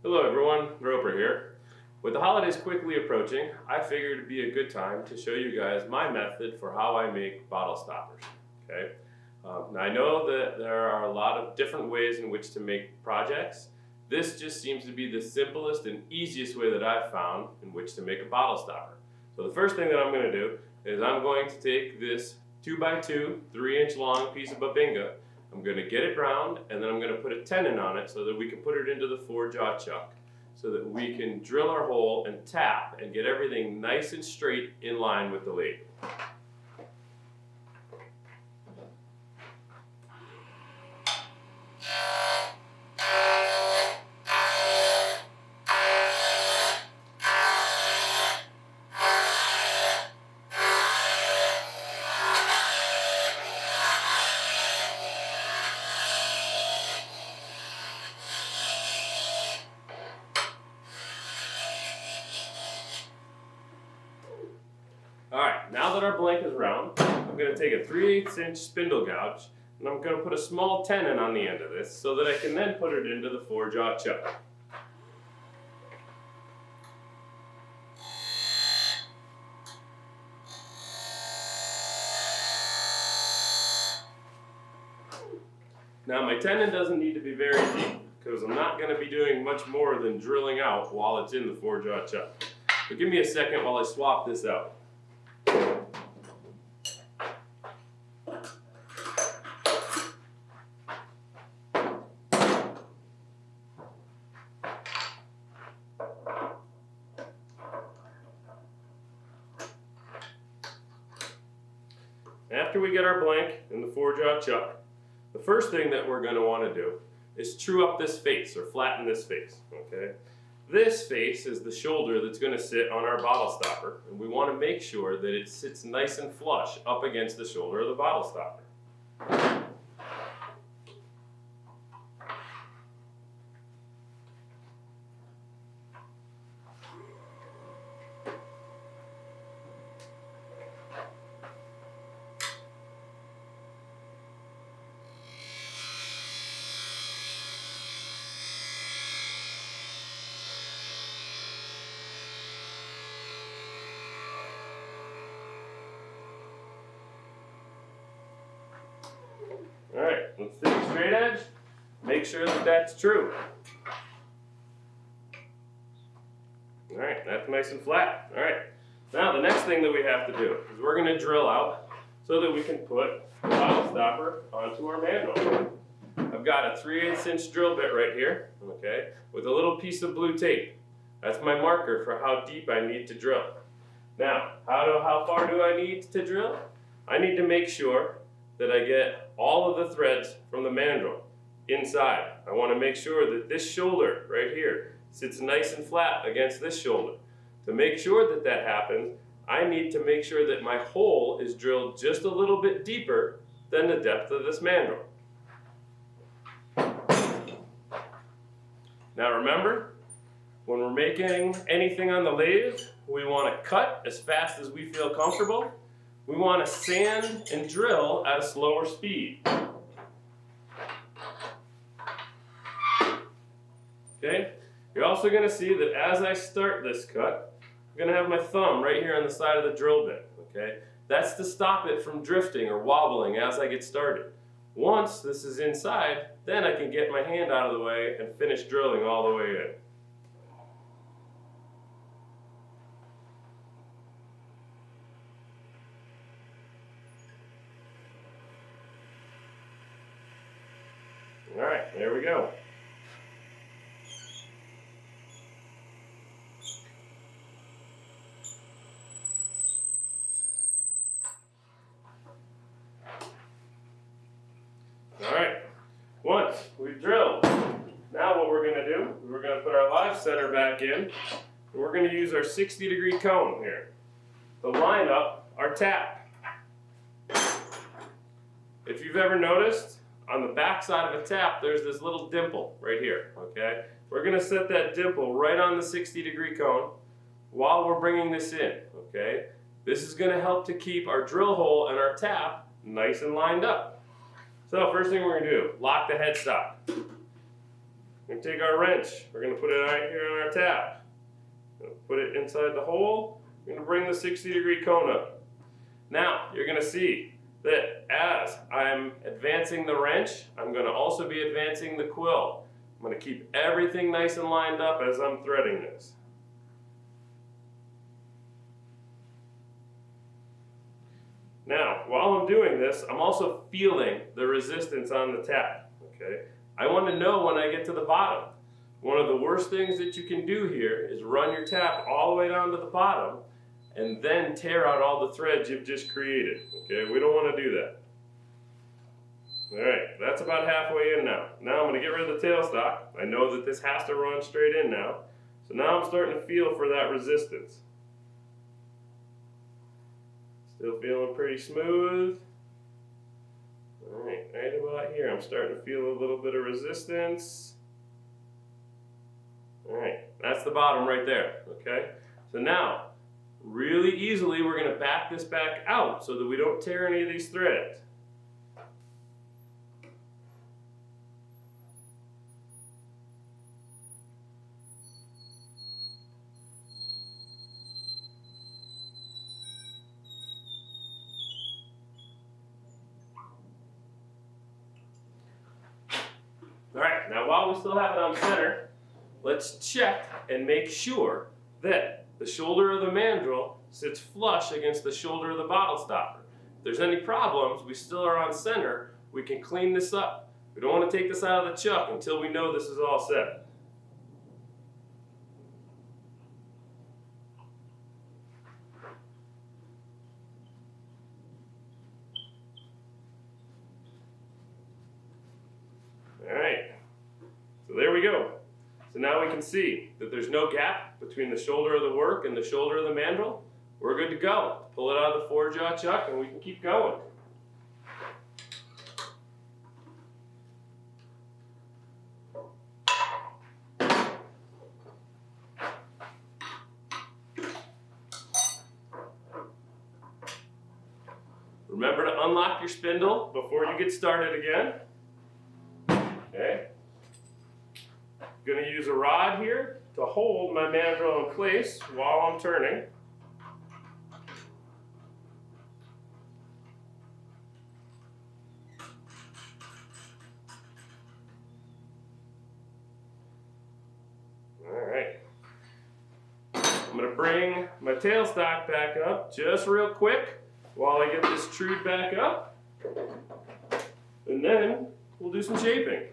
Hello everyone, Roper here. With the holidays quickly approaching, I figured it'd be a good time to show you guys my method for how I make bottle stoppers. Okay. Now I know that there are a lot of different ways in which to make projects. This just seems to be the simplest and easiest way that I've found in which to make a bottle stopper. So the first thing that I'm going to do is I'm going to take this 2x2, 3-inch long piece of babinga. I'm going to get it round, and then I'm going to put a tenon on it so that we can put it into the 4-jaw chuck, so that we can drill our hole and tap and get everything nice and straight in line with the lathe. Alright, now that our blank is round, I'm going to take a 3/8-inch spindle gouge and I'm going to put a small tenon on the end of this so that I can then put it into the 4-jaw chuck. Now my tenon doesn't need to be very deep because I'm not going to be doing much more than drilling out while it's in the 4-jaw chuck. But give me a second while I swap this out. After we get our blank in the 4-jaw chuck, the first thing that we're going to want to do is true up this face, or flatten this face. Okay? This face is the shoulder that's going to sit on our bottle stopper, and we want to make sure that it sits nice and flush up against the shoulder of the bottle stopper. Alright, let's take a straight edge, make sure that that's true. Alright, that's nice and flat. Alright, now the next thing that we have to do is we're going to drill out so that we can put the bottle stopper onto our mandrel. I've got a 3/8-inch drill bit right here, okay, with a little piece of blue tape. That's my marker for how deep I need to drill. Now, how far do I need to drill? I need to make sure that I get all of the threads from the mandrel inside. I want to make sure that this shoulder right here sits nice and flat against this shoulder. To make sure that that happens, I need to make sure that my hole is drilled just a little bit deeper than the depth of this mandrel. Now remember, when we're making anything on the lathe, we want to cut as fast as we feel comfortable. We want to sand and drill at a slower speed. Okay? You're also going to see that as I start this cut, I'm going to have my thumb right here on the side of the drill bit. Okay? That's to stop it from drifting or wobbling as I get started. Once this is inside, then I can get my hand out of the way and finish drilling all the way in. Alright, there we go. Alright, once we've drilled, now what we're going to do is we're going to put our live center back in, and we're going to use our 60-degree cone here to line up our tap. If you've ever noticed, on the back side of a tap, there's this little dimple right here, okay? We're going to set that dimple right on the 60-degree cone while we're bringing this in, okay? This is going to help to keep our drill hole and our tap nice and lined up. So first thing we're going to do, lock the headstock. we're going to take our wrench, we're going to put it right here on our tap. Put it inside the hole, we're going to bring the 60-degree cone up. Now, you're going to see that as I'm advancing the wrench, I'm going to also be advancing the quill. I'm going to keep everything nice and lined up as I'm threading this. Now, while I'm doing this, I'm also feeling the resistance on the tap. Okay? I want to know when I get to the bottom. One of the worst things that you can do here is run your tap all the way down to the bottom and then tear out all the threads you've just created. Okay? We don't want to do that. Alright, that's about halfway in now. Now I'm going to get rid of the tailstock. I know that this has to run straight in now. So now I'm starting to feel for that resistance. Still feeling pretty smooth. Alright, right about here I'm starting to feel a little bit of resistance. Alright, that's the bottom right there. Okay? So now, really easily we're going to back this back out so that we don't tear any of these threads. Alright, now while we still have it on center, let's check and make sure that the shoulder of the mandrel sits flush against the shoulder of the bottle stopper. If there's any problems, we still are on center, we can clean this up. We don't want to take this out of the chuck until we know this is all set. Alright, so there we go. So now we can see that there's no gap between the shoulder of the work and the shoulder of the mandrel. We're good to go. Pull it out of the 4-jaw chuck and we can keep going. Remember to unlock your spindle before you get started again. Okay. Going to use a rod here to hold my mandrel in place while I'm turning. Alright. I'm going to bring my tailstock back up just real quick while I get this trued back up. And then we'll do some shaping.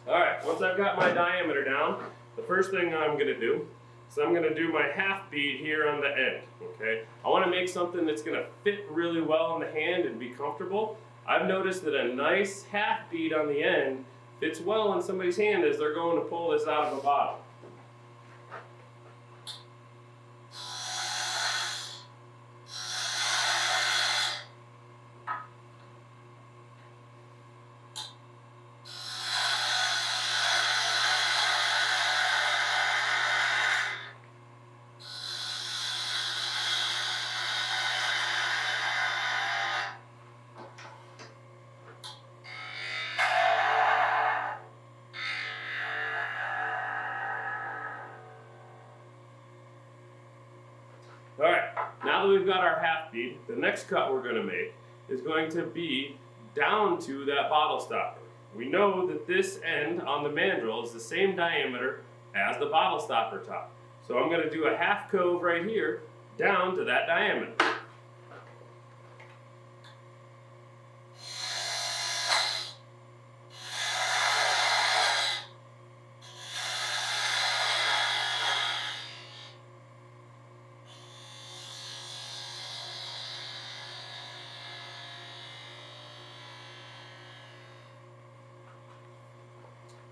Alright, once I've got my diameter down, the first thing I'm going to do is I'm going to do my half bead here on the end. Okay, I want to make something that's going to fit really well in the hand and be comfortable. I've noticed that a nice half bead on the end fits well in somebody's hand as they're going to pull this out of a bottle. Alright, now that we've got our half bead, the next cut we're going to make is going to be down to that bottle stopper. We know that this end on the mandrel is the same diameter as the bottle stopper top. So I'm going to do a half cove right here down to that diameter.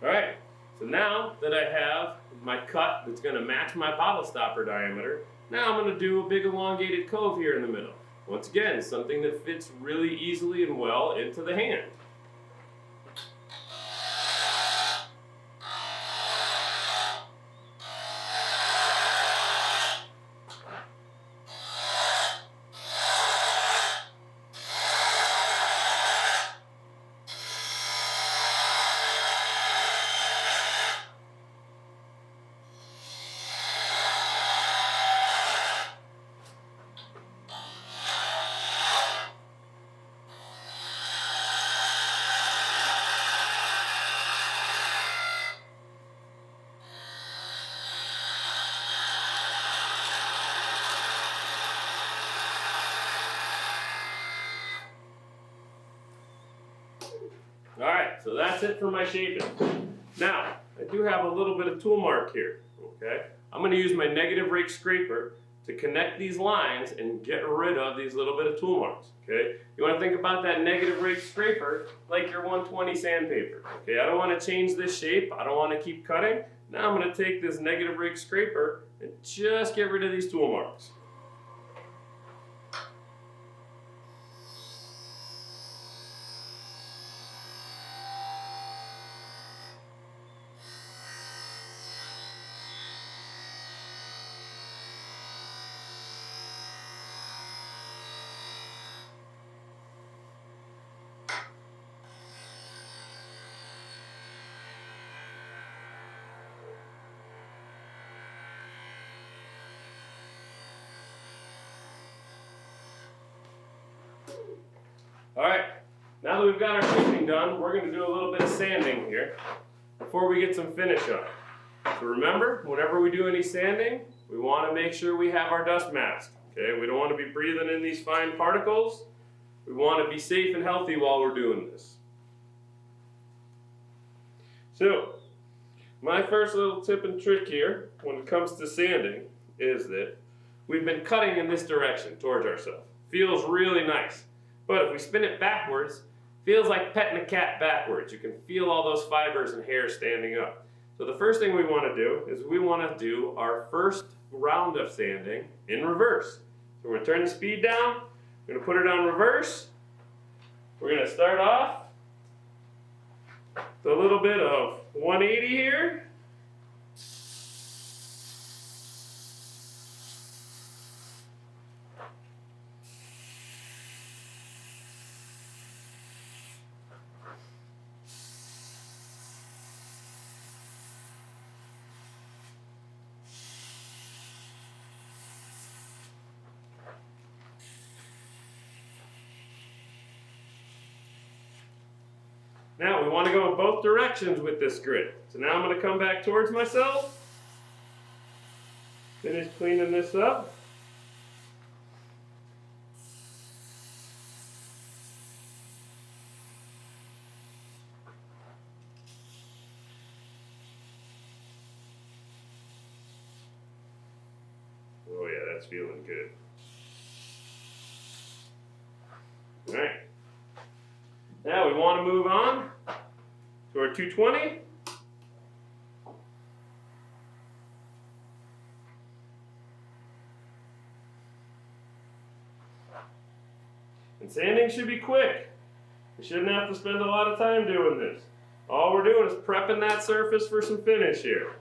Alright, so now that I have my cut that's going to match my bottle stopper diameter, now I'm going to do a big elongated cove here in the middle. Once again, something that fits really easily and well into the hand. Alright, so that's it for my shaping. Now, I do have a little bit of tool mark here, okay? I'm going to use my negative rake scraper to connect these lines and get rid of these little bit of tool marks, okay? You want to think about that negative rake scraper like your 120 sandpaper, okay? I don't want to change this shape. I don't want to keep cutting. Now I'm going to take this negative rake scraper and just get rid of these tool marks. Alright, now that we've got our shaping done, we're going to do a little bit of sanding here before we get some finish on. So remember, whenever we do any sanding, we want to make sure we have our dust mask. Okay, we don't want to be breathing in these fine particles. We want to be safe and healthy while we're doing this. So, my first little tip and trick here when it comes to sanding is that we've been cutting in this direction towards ourselves. Feels really nice. But if we spin it backwards, feels like petting a cat backwards. You can feel all those fibers and hair standing up. So the first thing we want to do is we want to do our first round of sanding in reverse. So we're going to turn the speed down. We're going to put it on reverse. We're going to start off with a little bit of 180 here. Now we want to go in both directions with this grit. So now I'm going to come back towards myself. Finish cleaning this up. Oh yeah, that's feeling good. All right. Now we want to move on to our 220. And sanding should be quick. We shouldn't have to spend a lot of time doing this. All we're doing is prepping that surface for some finish here.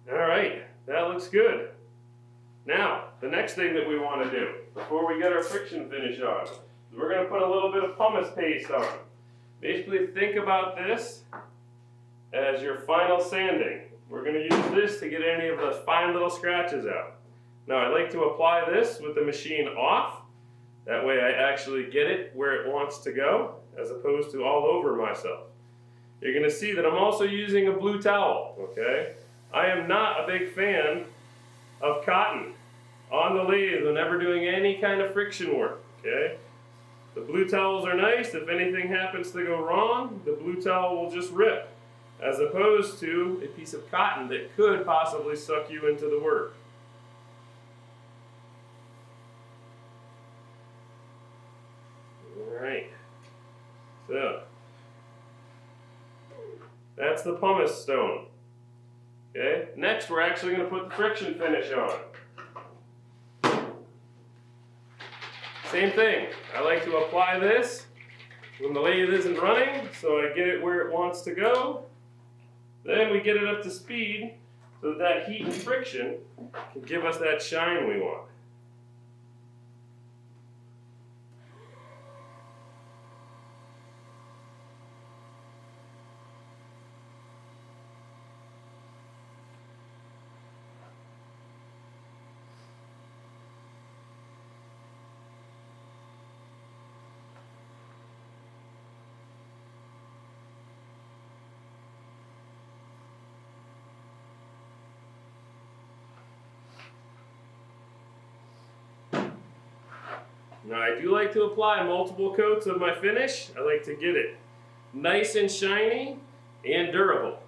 Alright, that looks good. Now, the next thing that we want to do, before we get our friction finish on, is we're going to put a little bit of pumice paste on. Basically, think about this as your final sanding. We're going to use this to get any of those fine little scratches out. Now, I like to apply this with the machine off. That way I actually get it where it wants to go, as opposed to all over myself. You're going to see that I'm also using a blue towel, okay? I am not a big fan of cotton. on the lathe whenever doing any kind of friction work, okay? The blue towels are nice. If anything happens to go wrong, the blue towel will just rip, as opposed to a piece of cotton that could possibly suck you into the work. Alright, so that's the pumice stone. Okay, next we're actually going to put the friction finish on. Same thing, I like to apply this when the lathe isn't running, so I get it where it wants to go. Then we get it up to speed so that heat and friction can give us that shine we want. Now I do like to apply multiple coats of my finish. I like to get it nice and shiny and durable.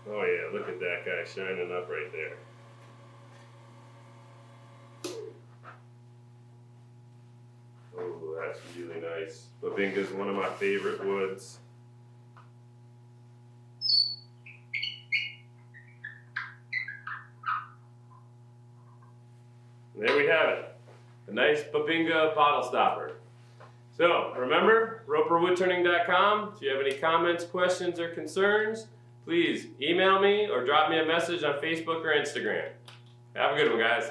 Oh yeah, look at that guy shining up right there. Oh, that's really nice. Babinga is one of my favorite woods. And there we have it. A nice Babinga bottle stopper. So, remember, roperwoodturning.com. If you have any comments, questions, or concerns, please email me or drop me a message on Facebook or Instagram. Have a good one, guys.